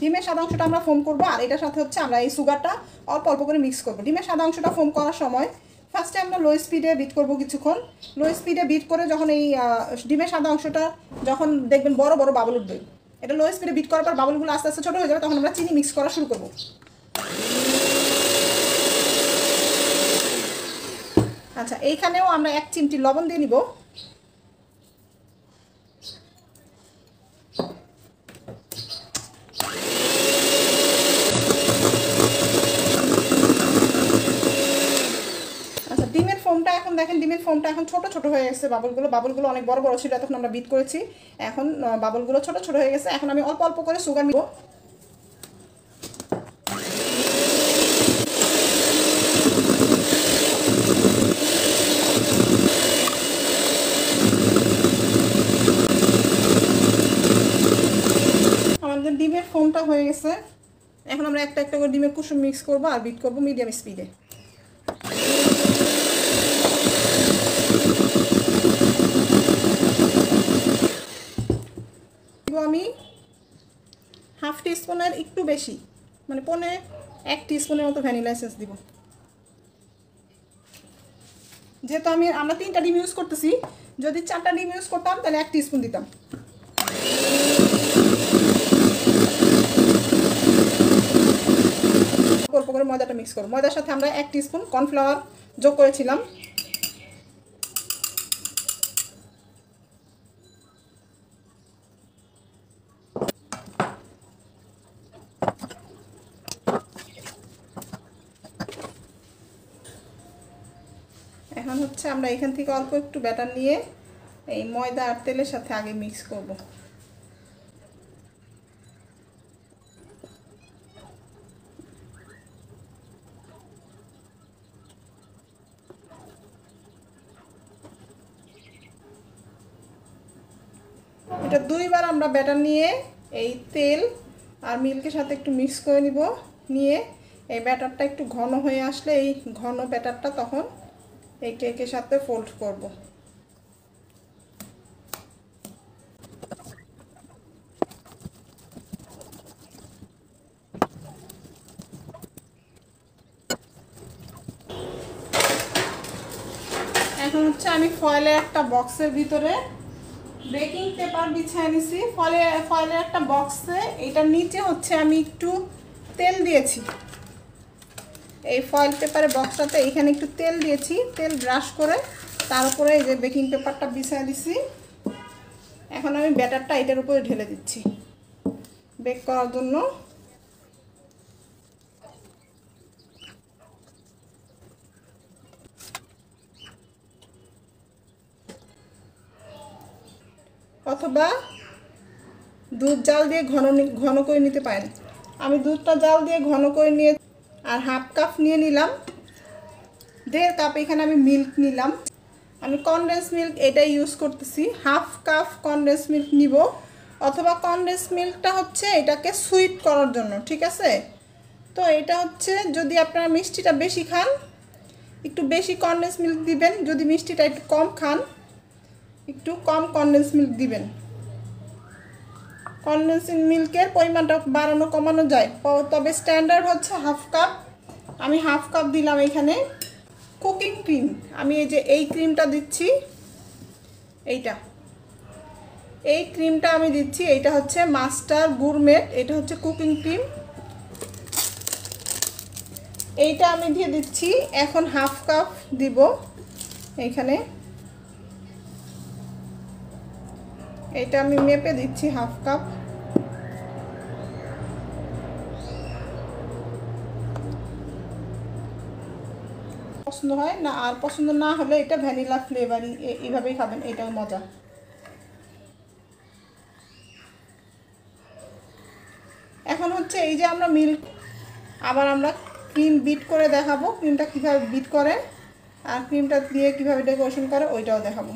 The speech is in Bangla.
ডিমের সাদা অংশটা আমরা ফোম করব, আর এটার সাথে হচ্ছে আমরা এই সুগারটা অল্প অল্প করে মিক্স করব। ডিমের সাদা অংশটা ফোম করার সময় ফার্স্টে আমরা লো স্পিডে বিট করব কিছুক্ষণ। লো স্পিডে বিট করে যখন এই ডিমের সাদা অংশটা যখন দেখবেন বড় বড় বাবল উঠবে, এটা লো স্পিডে বিট করার পর বাবলগুলো আস্তে আস্তে ছোটো হয়ে যাবে, তখন আমরা চিনি মিক্স করা শুরু করব। আচ্ছা, এইখানেও আমরা 1 চিমটি লবণ দিয়ে নিব। ডিমের ফোমটা এখন দেখেন, ডিমের ফোমটা এখন ছোট ছোট হয়ে গেছে। বাবলগুলো অনেক বড় বড় ছিল তখন আমরা বিট করেছি, এখন বাবলগুলো ছোট ছোট হয়ে গেছে। এখন আমি অল্প অল্প করে সুগার নিব। আমাদের ডিমের ফোমটা হয়ে গেছে, এখন আমরা একটা একটা করে ডিমের কুসুম মিক্স করব আর বিট করব মিডিয়াম স্পিডে। আমি 1/2 টিস্পুনের একটু বেশি, মানে 1 টিস্পুনের মতো ভ্যানিলা এসেন্স দিব। যেহেতু আমরা 3টা ডিম ইউজ করতেছি, যদি 4টা ডিম ইউজ করতাম তাহলে 1 টিস্পুন দিতাম। অল্প করে ময়দাটা মিক্স করব। ময়দার সাথে আমরা 1 টিস্পুন কর্নফ্লাওয়ার যোগ করেছিলাম। এখন হচ্ছে আমরা এখান থেকে অল্প একটু ব্যাটার নিয়ে এই ময়দা আর তেলের সাথে আগে মিক্স করব। এটা 2বার আমরা ব্যাটার নিয়ে এই তেল আর মিল্কের সাথে একটু মিক্স করে নিব। নিয়ে এই ব্যাটারটা একটু ঘন হয়ে আসলে এই ঘন ব্যাটারটা তখন এই কেকের সাথে ফোল্ড করব। এখন হচ্ছে আমি ফয়েলের একটা বক্সের ভিতরে বেকিং পেপার বিছিয়ে নিছি। ফয়েলের একটা বক্সে, এটার নিচে হচ্ছে আমি একটু তেল দিয়েছি। এই ফয়েল পেপারের বক্সটাতে এইখানে একটু তেল দিয়েছি, তেল ব্রাশ করে তার উপরে এই যে বেকিং পেপারটা বিছিয়ে দিছি। এখন আমি ব্যাটারটা এটার উপরে ঢেলে দিচ্ছি বেক করার জন্য। অথবা দুধ জাল দিয়ে ঘন করে নিতে পারেন। আমি দুধটা জাল দিয়ে ঘন করে নিয়ে আর 1/2 কাপ নিয়ে নিলাম। 1.5 কাপ এখানে আমি মিল্ক নিলাম। আমি কনডেন্স মিল্ক এটাই ইউজ করতেছি। 1/2 কাপ কনডেন্স মিল্ক নিব, অথবা কনডেন্স মিল্কটা হচ্ছে এটাকে সুইট করার জন্য, ঠিক আছে? তো এটা হচ্ছে যদি আপনারা মিষ্টিটা বেশি খান একটু বেশি কনডেন্স মিল্ক দিবেন, যদি মিষ্টিটা একটু কম খান একটু কম কনডেন্স মিল্ক দিবেন। কনডেন্স মিল্কের পরিমাণটা বাড়ানো কমানো যায়, তবে স্ট্যান্ডার্ড হচ্ছে 1/2 কাপ। আমি 1/2 কাপ দিলাম এখানে কুকিং ক্রিম। আমি এই ক্রিমটা দিচ্ছি, এই ক্রিমটা আমি দিচ্ছি। এইটা হচ্ছে মাস্টার গুরমেট, এটা হচ্ছে কুকিং ক্রিম। এইটা আমি দিয়ে দিচ্ছি। এখন 1/2 কাপ দিব এইখানে। এটা আমি মেপে দিচ্ছি 1/2 কাপ। পছন্দ হয় না, আর পছন্দ না হলে এটা ভ্যানিলা ফ্লেভারই, এইভাবেই খাবেন, এটাও মজা। এখন হচ্ছে এই যে আমরা মিল্ক, আবার আমরা ক্রিম বিট করে দেখাবো, ক্রিমটা কীভাবে বিট করে আর ক্রিমটা দিয়ে কীভাবে ডেকোরেশন করে ওইটাও দেখাবো।